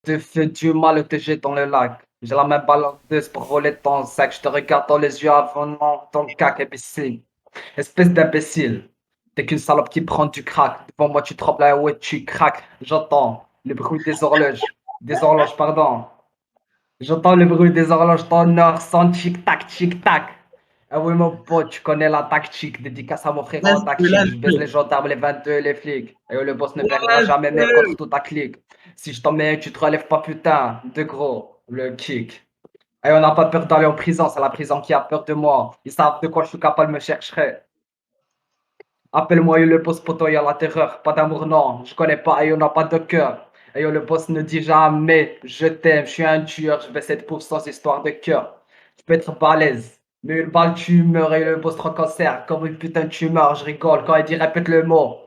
Te fais du mal et te jette dans le lac. J'ai la main balanceuse pour voler ton sac. Je te regarde dans les yeux avant ton cac, imbécile. Espèce d'imbécile. T'es qu'une salope qui prend du crack. Devant moi, tu trembles, ah ouais, tu craques. J'entends le bruit des horloges. Des horloges, pardon. J'entends le bruit des horloges, ton heure son tic-tac, tic-tac. Ah oui, mon pote, tu connais la tactique. Dédicace à mon frère en tactique. Je baise les gendarmes, les 22 et les flics. Et le boss ne perdra jamais mes contre toute ta clique. Si je t'en mets un, tu te relèves pas, putain. De gros, le kick. Et on n'a pas peur d'aller en prison, c'est la prison qui a peur de moi. Ils savent de quoi je suis capable, me chercherait. Appelle-moi et le boss poto, y a la terreur. Pas d'amour, non. Je connais pas et on n'a pas de cœur. Et le boss ne dit jamais je t'aime, je suis un tueur, je vais 7% histoire de cœur. Je peux être balèze, mais une balle tu meurs et le boss te cancer comme une putain de tumeur. Je rigole quand il dit répète le mot.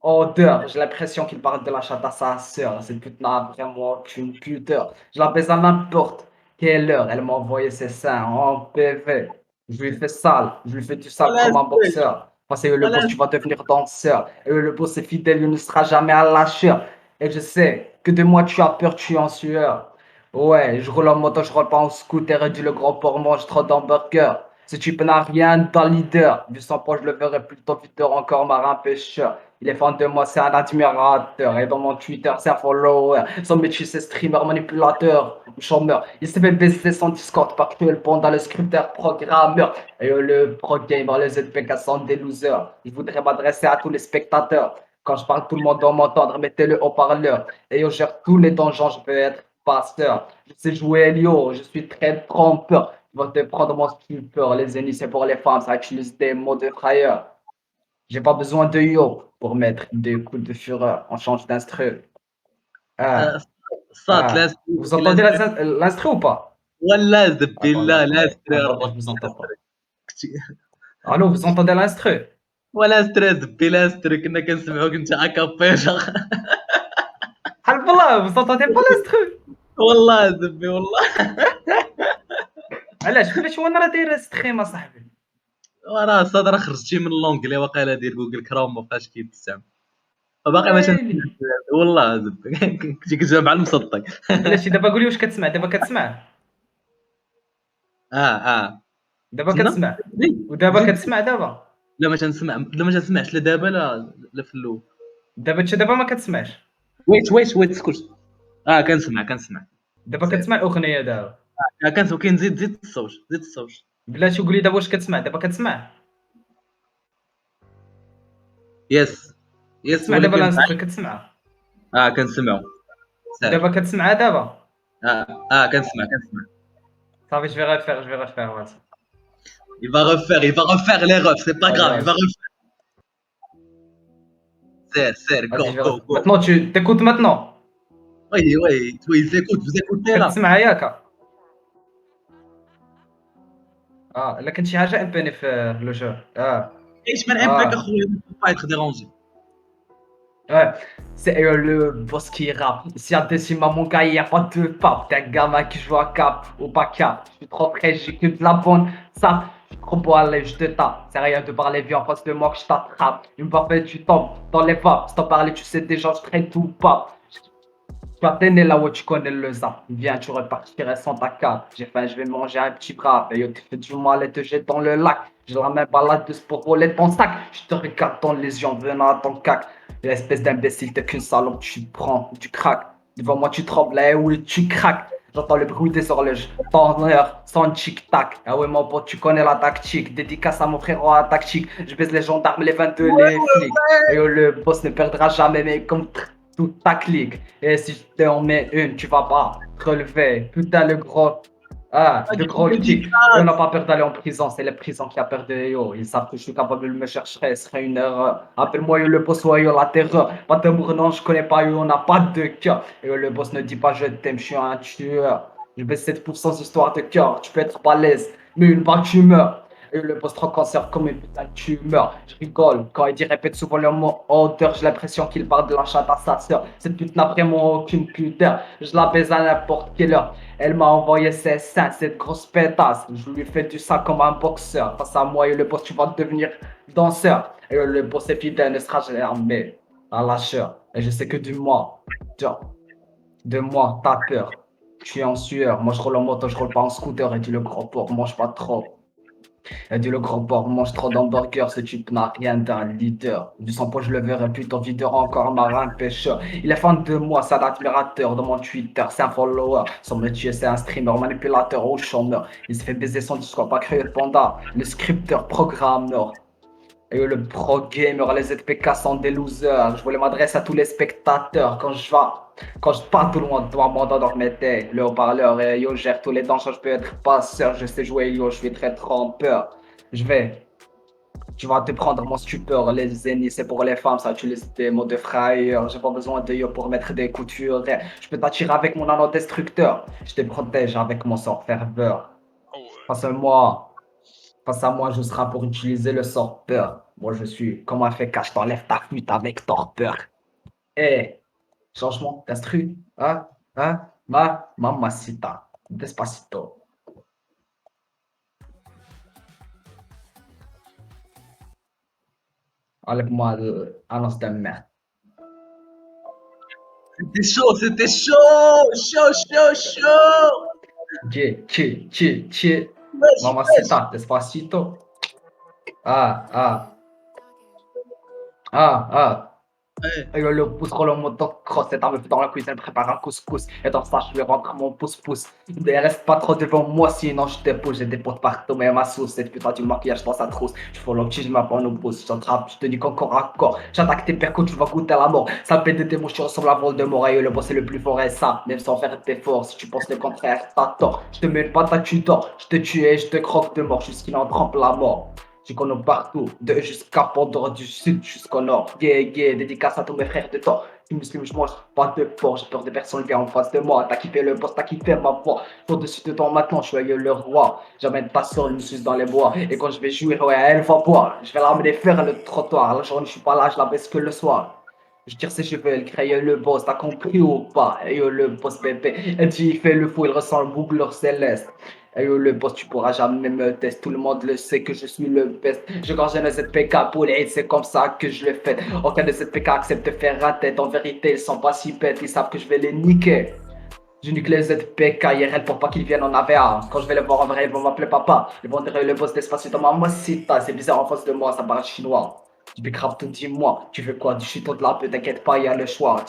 Odeur, j'ai l'impression qu'il parle de la chatte à sa sœur. Cette pute n'a vraiment qu'une pudeur. Je la baise à n'importe quelle heure. Elle m'a envoyé ses seins en PV. Je lui fais sale, je lui fais du sale ولا comme un ستريس boxeur. Parce que le ولا boss, tu vas devenir danseur. Et le boss est fidèle, il ne sera jamais un lâcheur. Et je sais que de moi tu as peur, tu es en sueur. Ouais, je roule en moto, je roule pas en scooter. Et dit le grand porc mange trop d'hamburgers. Ce type n'a rien d'un leader. Vu son poche, je le verrai plutôt videur, encore marin pêcheur. Il est fan de moi, c'est un admirateur. Et dans mon Twitter, c'est un follower. Son métier, c'est streamer, manipulateur, chômeur. Il s'est fait baisser son Discord parce que le panda, le scripteur, programmeur. Et le pro gamer, les ZPK sont des losers. Je voudrais m'adresser à tous les spectateurs. Quand je parle, tout le monde doit m'entendre. Mettez le haut-parleur. Et je gère tous les donjons, je peux être pasteur. Je sais jouer Elio, je suis très trompeur. Je vais te prendre mon stupeur. Les ennemis, c'est pour les femmes, ça utilise des mots de frayeur. J'ai pas besoin de yo pour mettre des coups de fureur. On change d'instru. Ah, صات لا ah. Vous ستريس لا entendez ستريس l'instru ou pas? ولا زد Attendez, بالله لا attendez. ستريس Attendez, ربي je vous entends pas. كنتي- Allô, vous entendez l'instru? ولا ستريس بلا ستريس كنا كنسمعوك انت عكابيجا حلف الله, vous entendez pas l'instru? والله زبي والله علاش وانا راه داير ستريم اصاحبي. وراه صاد خرجتي من لونجلي واقيلا ديال جوجل كروم مابقاش كيتستعمل باقي ما تنسمعش ويلي. والله زبي كنتي كتجاوب مع المصدق بلاتي دابا قولي واش كتسمع دابا كتسمع. اه دابا تسنى كتسمع. زيد ودابا زيد كتسمع دابا. لا ما تنسمعش لا دابا لا في الاول دابا انت دابا ما كتسمعش. ويت اسكت كنسمع دابا سير كتسمع الاغنيه دابا. كنسمع كاين زيد الصوت بلاتي قولي دابا واش كتسمع دابا كتسمع. يس كتسمع دابا ولكن الانسترو كتسمع. كنسمعو دابا سير كتسمعها دابا. كنسمع صافي جو في ريفير فواصل. il va refaire les refs c'est pas Vas-y, grave il va vas-y. refaire سير Vas-y, je vais go go Maintenant, tu t'écoutes maintenant. oui vous écoutez là كتسمع ياك. لا كانت شي حاجه امباني في لو جو. ايش من امباك اه اخويا pas être dérangé Ouais, c'est le boss qui rappe. Ici à Décima, mon gars, y a pas de pape. T'es un gamin qui joue à cap ou pas cap. Je suis trop près, j'ai que de la bonne. Ça, je suis trop beau, allez, je te tape. C'est rien de parler, viens en face de moi que je t'attrape. Une fois fait, tu tombes dans les vapes. Si t'en parlais, tu sais déjà, je traîne tout pape. Tu as né là où tu connais le zap. Viens, tu repartirais sans ta cape. J'ai faim, je vais manger un petit bras. Et yo, tu fais du mal et te jette dans le lac. Je la main baladeuse pour voler ton sac. Je te regarde dans les yeux en venant à ton cac. L'espèce d'imbécile, t'es qu'une salope, tu prends du crack. Devant moi, tu trembles, eh oui, tu craques. J'entends le bruit des horloges, ton heure, son tic-tac. Ah ouais, mon pote, tu connais la tactique. Dédicace à mon frérot à la tactique. Je baise les gendarmes, les 22, les flics. Et yo, le boss ne perdra jamais, mais comme toute ta clique. Et si je t'en mets une, tu vas pas te relever. Putain, le gros kick. Et on n'a pas peur d'aller en prison, c'est la prison qui a peur de yo. Ils savent que je suis capable de me chercher, ce serait une erreur. Appelle-moi yo, le boss ou yo, la terreur. Pas d'amour, non, je connais pas yo, on n'a pas de cœur. Et yo, le boss ne dit pas je t'aime, je suis un tueur. Je baisse 7% histoire de cœur, tu peux être balèze, mais une balle tu meurs. Et le post-cancer comme une putain de tumeur. Je rigole quand il dit répète souvent le mot odeur. J'ai l'impression qu'il parle de la chatte à sa sœur. Cette pute n'a vraiment aucune pudeur. Je la baise à n'importe quelle heure. Elle m'a envoyé ses seins, cette grosse pétasse. Je lui fais du ça comme un boxeur. Face à moi et le boss, tu vas devenir danseur. Et le boss est fidèle, ne sera jamais un lâcheur. Et je sais que du moi. Tiens. De moi, t'as peur. Je suis en sueur. Moi, je roule en moto, je roule pas en scooter. Et dis le gros porc, mange pas trop. Et dis le gros porc, mange trop d'hamburgers. Ce type n'a rien d'un leader. Du sang poche, je le verrai plutôt videur encore marin pêcheur. Il est fan de moi, c'est un admirateur de mon Twitter. C'est un follower. Son métier, c'est un streamer, manipulateur ou chômeur. Il se fait baiser son discours, pas créé le panda. Le scripteur, programmeur. Et le pro gamer, les ZPK sont des losers. Je voulais m'adresser à tous les spectateurs. Quand je pars tout le monde doit m'endormir, le haut-parleur. Et yo, je gère tous les danseurs. Je peux être passeur. Je sais jouer, yo, je suis très trompeur. Je vais, tu vas te prendre mon stupeur. Les zéniths, c'est pour les femmes. Ça utilise des mots de frayeur. J'ai pas besoin de yo pour mettre des coutures. Je peux t'attirer avec mon anneau destructeur. Je te protège avec mon sort ferveur. Face à moi. Face à moi, je serai pour utiliser le sort peur. Moi, je suis comme un féca, je t'enlève ta flûte avec torpeur. Eh, changement d'instru. Hein? Hein? Mamacita. Despacito. Enlève-moi l'annonce de merde. C'était chaud, chaud, chaud, chaud. Che. Wesh, wesh. Mamacita. Despacito. Ah, ah, ah. Ouais. Et le pouce roule en motocross, cette arme dans la cuisine prépare un couscous. Et dans ça, je vais rentrer mon pouce-pouce. Ne reste pas trop devant moi, sinon je te pousse. J'ai des potes partout, mais ma sauce, cette putain du maquillage dans sa trousse. Je fais le petit, je m'apprends au pouce. J'attrape, je te dis qu'encore à corps. J'attaque tes percos, tu vas goûter la mort. Ça pète de tes mouches, tu ressembles à Voldemort. Et le boss est le plus fort, et ça, même sans faire d'efforts. Si tu penses le contraire, t'as tort. Je te mets une patate, tu dors. Je te tue et je te croque de mort jusqu'il en trempe la mort. J'y connais partout, de jusqu'à Pandore, du sud jusqu'au nord. Dédicace à tous mes frères de temps. Les muslims, je mange pas de porc, j'ai peur de personne qui est en face de moi. T'as kiffé le boss, t'as kiffé ma voix. Je suis au-dessus de toi maintenant, je suis le roi. J'amène ta soeur, une suce dans les bois. Et quand je vais jouer, ouais, elle va boire. Je vais l'amener faire le trottoir. La journée, je suis pas là, je la baisse que le soir. Je tire ses cheveux, elle crée le boss, t'as compris ou pas? Et le boss bébé, elle dit il fait le fou, il ressent le boucle céleste. Et le boss, tu pourras jamais me tester, tout le monde le sait que je suis le best. Je gorge un ZPK pour les hits, c'est comme ça que je le fais. Aucun de ZPK accepte de faire la tête, en vérité ils sont pas si bêtes, ils savent que je vais les niquer. Je nique les ZPK IRL pour pas qu'ils viennent en AVA. Quand je vais les voir en vrai, ils vont m'appeler papa. Ils vont dire le boss d'Espacito, Mamacita. C'est bizarre en face de moi, ça parle chinois. Du Bicraft, dis-moi, tu veux quoi? Du chito de la peu, t'inquiète pas, il y a le choix.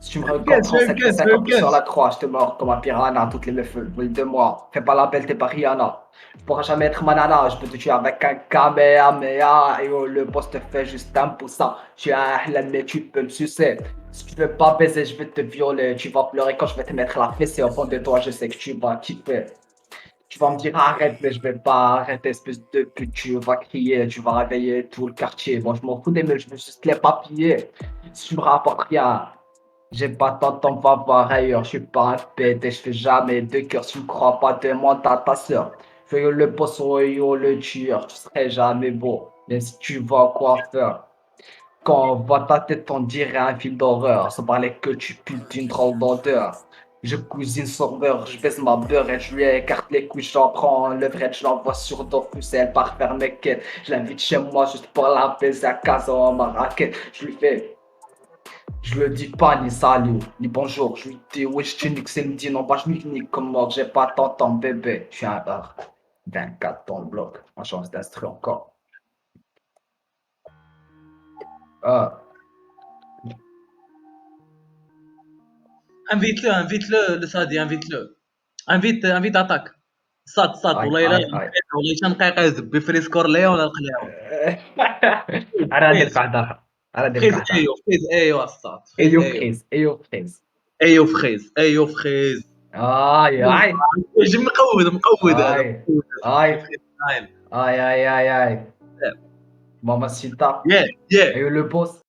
Si tu me regardes, 35 Fais 50 sur guess. la croix, je te mords comme un piranha, toutes les meufs veulent de moi. Fais pas la belle, t'es pas Rihanna. Tu pourras jamais être manana, je peux te tuer avec un kamehameha. Et oh, le boss te fait juste un poussin. Je suis un ahlan, mais tu peux me sucer. Si tu veux pas baiser, je vais te violer. Tu vas pleurer quand je vais te mettre la fessée au fond de toi, je sais que tu vas kiffer. Tu vas me dire arrête, mais je vais pas arrêter, espèce de pute. Tu vas crier, tu vas réveiller tout le quartier. Bon, je m'en fous des meufs, je veux juste les papiller. Si tu me rapportes rien, j'ai pas tant de temps, va voir ailleurs. Je suis pas un pète et je fais jamais de cœur. Si tu me crois pas, demande à ta soeur. Fais le boss, yo, le tueur. Tu serais jamais beau, même si tu vois quoi faire. Quand on voit ta tête, on dirait un film d'horreur. Sans parler que tu pues d'une drôle d'odeur. Je cuisine son beurre, je baisse ma beurre et je lui écarte les couilles. J'en prends le vrai, je l'envoie sur Dofus et elle part faire mes quêtes. Je l'invite chez moi juste pour la baiser à casa en Marrakech. Je lui dis pas ni salut, ni bonjour. Je lui dis wesh, tu niques, c'est me dit non, bah je nique comme mort. J'ai pas tant temps, bébé. Je suis un bar. 24 dans le bloc. On change d'instru encore. Ah. Invite-le, Sadi, invite-le. Invite attaque. صاد Aïe, والله الا aïe, aïe. نقيته والله شحال دقيقه يدب فري سكور ليا ولا نقلعو. انا ندير فريز قاعدة. انا ندير فريز قاعدة. ايو فريز ايو الصاد فريز ايو ايو فريز ايو فريز. ايو فريز ايو فريز. اي اي جي مقود هذا اي مقود اي هذا فريز ستايل. اي اي اي اي ماما سيتا. ياه ياه ايو لو بوس.